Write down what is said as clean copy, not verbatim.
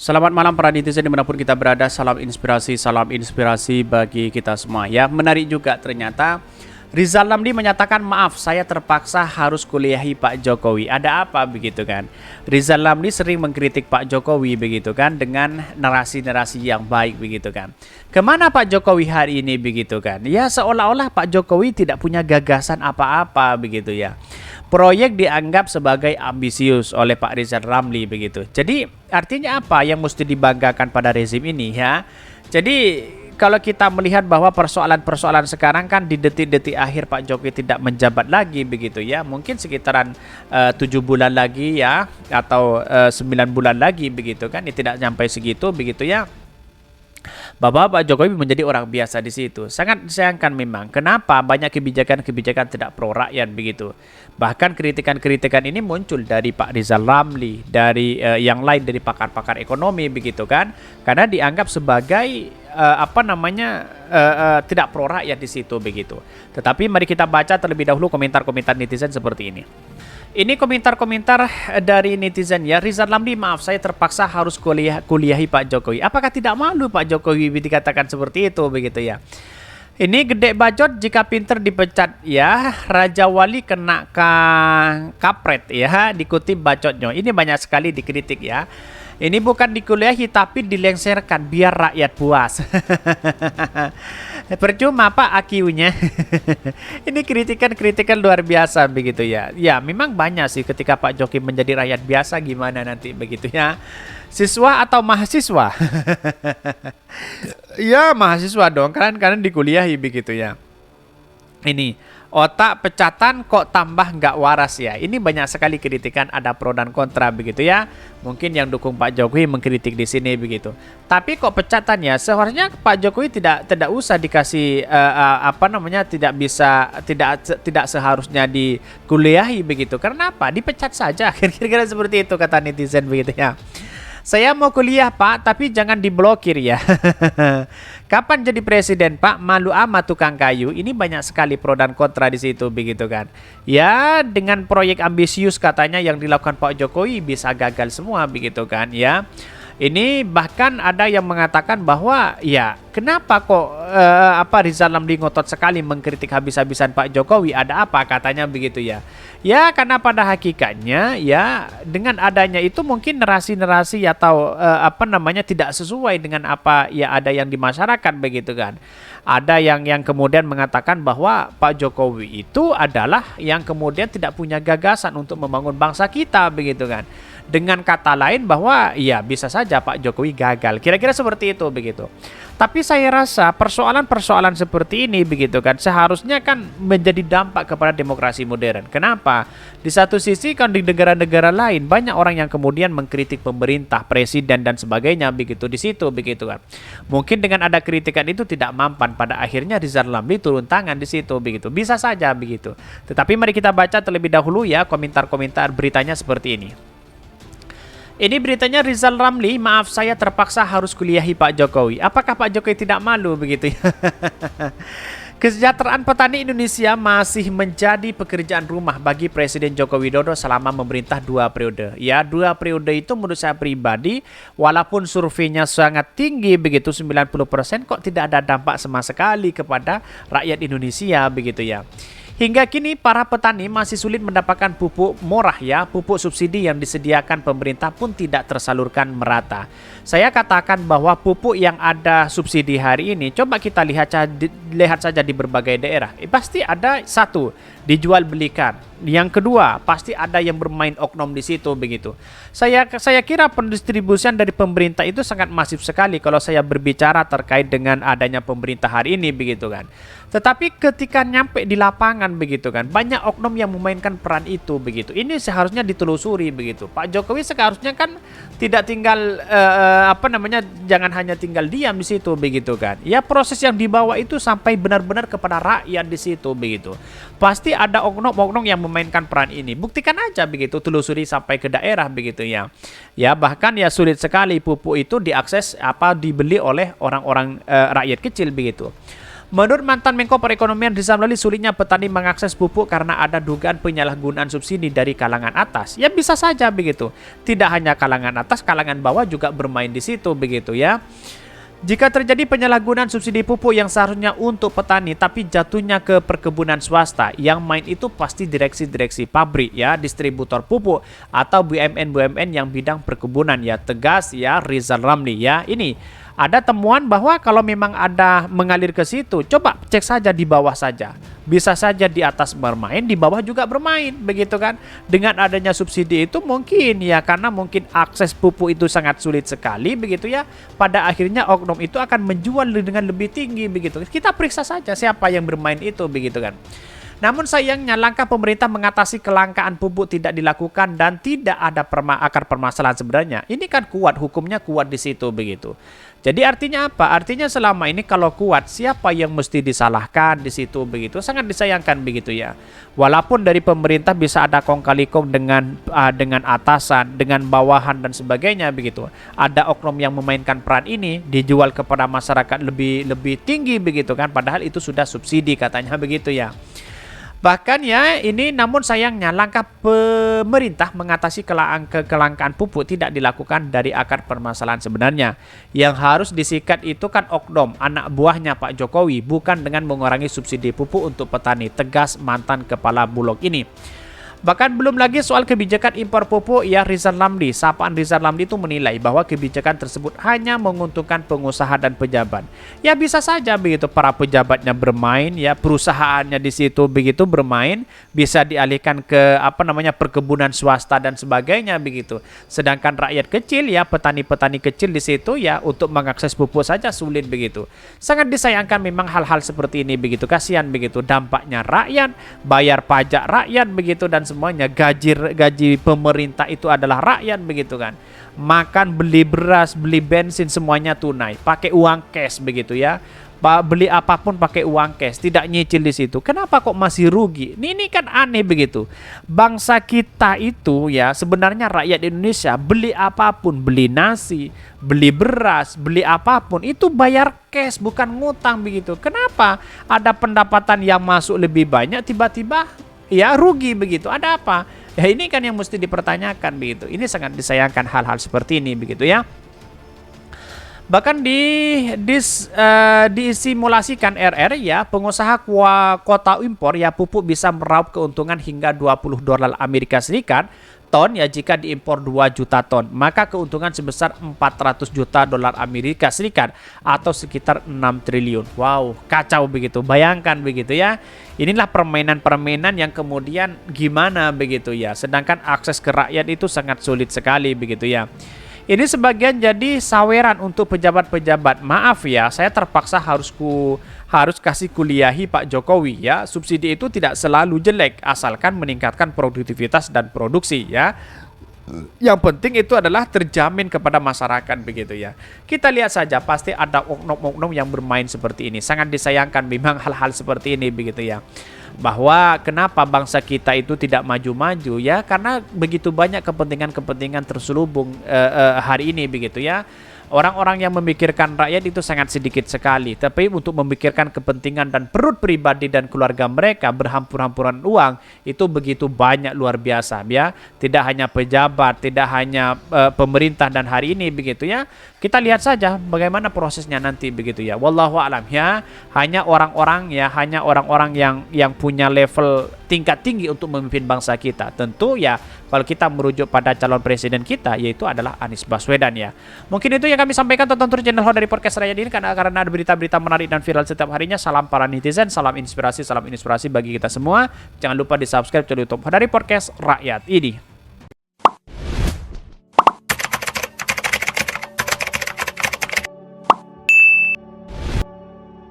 Selamat malam para netizen dimanapun kita berada, salam inspirasi bagi kita semua ya. Menarik juga ternyata Rizal Ramli menyatakan maaf saya terpaksa harus kuliahi Pak Jokowi. Ada apa begitu kan? Rizal Ramli sering mengkritik Pak Jokowi begitu kan dengan narasi-narasi yang baik begitu kan. Kemana Pak Jokowi hari ini begitu kan? Ya seolah-olah Pak Jokowi tidak punya gagasan apa-apa begitu ya. Proyek dianggap sebagai ambisius oleh Pak Rizal Ramli begitu. Jadi artinya apa yang mesti dibanggakan pada rezim ini ya? Jadi kalau kita melihat bahwa persoalan-persoalan sekarang kan di detik-detik akhir Pak Jokowi tidak menjabat lagi begitu ya. Mungkin sekitaran 7 bulan lagi ya atau 9 bulan lagi begitu kan. Ini tidak sampai segitu begitu ya. Bahwa Pak Jokowi menjadi orang biasa di situ. Sangat disayangkan memang. Kenapa banyak kebijakan-kebijakan tidak pro rakyat begitu. Bahkan kritikan-kritikan ini muncul dari Pak Rizal Ramli, dari yang lain dari pakar-pakar ekonomi begitu kan. Karena dianggap sebagai tidak pro rakyat di situ begitu. Tetapi mari kita baca terlebih dahulu komentar-komentar netizen seperti ini. Ini komentar-komentar dari netizen ya. Rizal Ramli maaf saya terpaksa harus kuliahi Pak Jokowi. Apakah tidak malu Pak Jokowi dikatakan seperti itu begitu ya. Ini gede bacot jika pinter dipecat ya. Raja Wali kena kapret ya. Dikutip bacotnya. Ini banyak sekali dikritik ya. Ini bukan dikuliahi tapi dilengsarkan biar rakyat puas. Percuma Pak akiunya. Ini kritikan-kritikan luar biasa begitu ya. Ya memang banyak sih ketika Pak Jokowi menjadi rakyat biasa gimana nanti begitu ya. Siswa atau mahasiswa? Ya mahasiswa dong karena dikuliahi begitu ya. Ini otak pecatan kok tambah nggak waras ya. Ini banyak sekali kritikan, ada pro dan kontra begitu ya. Mungkin yang dukung Pak Jokowi mengkritik di sini begitu. Tapi kok pecatannya seharusnya Pak Jokowi tidak usah dikasih tidak seharusnya dikuliahi begitu. Karena apa? Dipecat saja. Kira-kira seperti itu kata netizen begitu ya. Saya mau kuliah Pak, tapi jangan diblokir ya. Kapan jadi presiden Pak? Malu amat tukang kayu. Ini banyak sekali pro dan kontra di situ begitu kan. Ya, dengan proyek ambisius katanya yang dilakukan Pak Jokowi bisa gagal semua begitu kan ya. Ini bahkan ada yang mengatakan bahwa ya kenapa kok Rizal Ramli ngotot sekali mengkritik habis-habisan Pak Jokowi, ada apa katanya begitu ya. Ya karena pada hakikatnya ya dengan adanya itu mungkin narasi-narasi atau tidak sesuai dengan apa ya ada yang di masyarakat begitu kan. Ada yang kemudian mengatakan bahwa Pak Jokowi itu adalah yang kemudian tidak punya gagasan untuk membangun bangsa kita begitu kan. Dengan kata lain bahwa ya bisa saja Pak Jokowi gagal. Kira-kira seperti itu begitu. Tapi saya rasa persoalan-persoalan seperti ini begitu kan seharusnya kan menjadi dampak kepada demokrasi modern. Kenapa? Di satu sisi kan di negara-negara lain banyak orang yang kemudian mengkritik pemerintah, presiden dan sebagainya begitu di situ begitu kan. Mungkin dengan ada kritikan itu tidak mampan pada akhirnya Rizal Ramli turun tangan di situ begitu. Bisa saja begitu. Tetapi mari kita baca terlebih dahulu ya komentar-komentar beritanya seperti ini. Ini beritanya Rizal Ramli, maaf saya terpaksa harus kuliahi Pak Jokowi. Apakah Pak Jokowi tidak malu begitu ya? Kesejahteraan petani Indonesia masih menjadi pekerjaan rumah bagi Presiden Joko Widodo selama memerintah 2 periode. Ya, 2 periode itu menurut saya pribadi, walaupun surveinya sangat tinggi begitu 90%, kok tidak ada dampak sama sekali kepada rakyat Indonesia begitu ya. Hingga kini para petani masih sulit mendapatkan pupuk murah ya, pupuk subsidi yang disediakan pemerintah pun tidak tersalurkan merata. Saya katakan bahwa pupuk yang ada subsidi hari ini, coba kita lihat saja di berbagai daerah. Pasti ada satu, dijual belikan. Yang kedua, pasti ada yang bermain oknum di situ begitu. Saya kira pendistribusian dari pemerintah itu sangat masif sekali kalau saya berbicara terkait dengan adanya pemerintah hari ini begitu kan. Tetapi ketika nyampe di lapangan begitu kan, banyak oknum yang memainkan peran itu begitu. Ini seharusnya ditelusuri begitu. Pak Jokowi seharusnya kan tidak tinggal jangan hanya tinggal diam di situ begitu kan. Ya proses yang dibawa itu sampai benar-benar kepada rakyat di situ begitu. Pasti ada oknum-oknum yang memainkan peran ini. Buktikan aja begitu, telusuri sampai ke daerah begitu ya. Ya bahkan ya sulit sekali pupuk itu diakses dibeli oleh orang-orang rakyat kecil begitu. Menurut mantan Menko Perekonomian Rizal Ramli, sulitnya petani mengakses pupuk karena ada dugaan penyalahgunaan subsidi dari kalangan atas. Ya bisa saja begitu. Tidak hanya kalangan atas, kalangan bawah juga bermain di situ begitu ya. Jika terjadi penyalahgunaan subsidi pupuk yang seharusnya untuk petani tapi jatuhnya ke perkebunan swasta, yang main itu pasti direksi-direksi pabrik ya, distributor pupuk atau BUMN-BUMN yang bidang perkebunan ya, tegas ya Rizal Ramli ya. Ini ada temuan bahwa kalau memang ada mengalir ke situ, coba cek saja di bawah saja. Bisa saja di atas bermain, di bawah juga bermain, begitu kan? Dengan adanya subsidi itu mungkin ya, karena mungkin akses pupuk itu sangat sulit sekali, begitu ya. Pada akhirnya oknum itu akan menjual dengan lebih tinggi, begitu. Kita periksa saja siapa yang bermain itu, begitu kan? Namun sayangnya langkah pemerintah mengatasi kelangkaan pupuk tidak dilakukan dan tidak ada akar permasalahan sebenarnya. Ini kan kuat, hukumnya kuat di situ begitu. Jadi artinya apa? Artinya selama ini kalau kuat, siapa yang mesti disalahkan di situ begitu? Sangat disayangkan begitu ya. Walaupun dari pemerintah bisa ada kong kali kong dengan atasan, dengan bawahan dan sebagainya begitu. Ada oknum yang memainkan peran ini dijual kepada masyarakat lebih tinggi begitu kan? Padahal itu sudah subsidi katanya begitu ya. Bahkan ya ini, namun sayangnya langkah pemerintah mengatasi kelangkaan pupuk tidak dilakukan dari akar permasalahan sebenarnya. Yang harus disikat itu kan oknum, anak buahnya Pak Jokowi, bukan dengan mengurangi subsidi pupuk untuk petani, tegas mantan kepala Bulog ini. Bahkan belum lagi soal kebijakan impor pupuk ya, Rizal Ramli, sapaan Rizal Ramli itu menilai bahwa kebijakan tersebut hanya menguntungkan pengusaha dan pejabat. Ya bisa saja begitu para pejabatnya bermain ya, perusahaannya di situ begitu bermain, bisa dialihkan ke perkebunan swasta dan sebagainya begitu. Sedangkan rakyat kecil ya, petani-petani kecil di situ ya untuk mengakses pupuk saja sulit begitu. Sangat disayangkan memang hal-hal seperti ini begitu, kasihan begitu, dampaknya rakyat, bayar pajak rakyat begitu, dan semuanya gaji pemerintah itu adalah rakyat begitu kan. Makan, beli beras, beli bensin semuanya tunai, pakai uang cash begitu ya. Beli apapun pakai uang cash, tidak nyicil di situ. Kenapa kok masih rugi? Ini kan aneh begitu. Bangsa kita itu ya, sebenarnya rakyat Indonesia beli apapun, beli nasi, beli beras, beli apapun itu bayar cash bukan ngutang begitu. Kenapa ada pendapatan yang masuk lebih banyak tiba-tiba ya rugi begitu? Ada apa? Ya ini kan yang mesti dipertanyakan begitu. Ini sangat disayangkan hal-hal seperti ini begitu ya. Bahkan disimulasikan RR ya, pengusaha kota impor ya pupuk bisa meraup keuntungan hingga $20 Amerika Serikat ton ya jika diimpor 2 juta ton, maka keuntungan sebesar $400 juta Amerika Serikat atau sekitar 6 triliun. Wow, kacau begitu. Bayangkan begitu ya. Inilah permainan-permainan yang kemudian gimana begitu ya. Sedangkan akses ke rakyat itu sangat sulit sekali begitu ya. Ini sebagian jadi saweran untuk pejabat-pejabat. Maaf ya, saya terpaksa harus kasih kuliahi Pak Jokowi ya. Subsidi itu tidak selalu jelek asalkan meningkatkan produktivitas dan produksi ya. Yang penting itu adalah terjamin kepada masyarakat begitu ya. Kita lihat saja pasti ada oknum-oknum yang bermain seperti ini. Sangat disayangkan memang hal-hal seperti ini begitu ya. Bahwa kenapa bangsa kita itu tidak maju-maju ya, karena begitu banyak kepentingan-kepentingan terselubung hari ini begitu ya. Orang-orang yang memikirkan rakyat itu sangat sedikit sekali, tapi untuk memikirkan kepentingan dan perut pribadi dan keluarga mereka berhampur-hampuran uang itu begitu banyak, luar biasa ya. Tidak hanya pejabat, tidak hanya pemerintah dan hari ini begitu ya. Kita lihat saja bagaimana prosesnya nanti begitu ya. Wallahu a'lam ya. Hanya orang-orang yang punya level tingkat tinggi untuk memimpin bangsa kita. Tentu ya kalau kita merujuk pada calon presiden kita yaitu adalah Anies Baswedan ya. Mungkin itu yang kami sampaikan, tonton terus channel Ho dari Podcast Rakyat ini karena ada berita-berita menarik dan viral setiap harinya. Salam para netizen, salam inspirasi bagi kita semua. Jangan lupa di subscribe channel YouTube Ho dari Podcast Rakyat ini.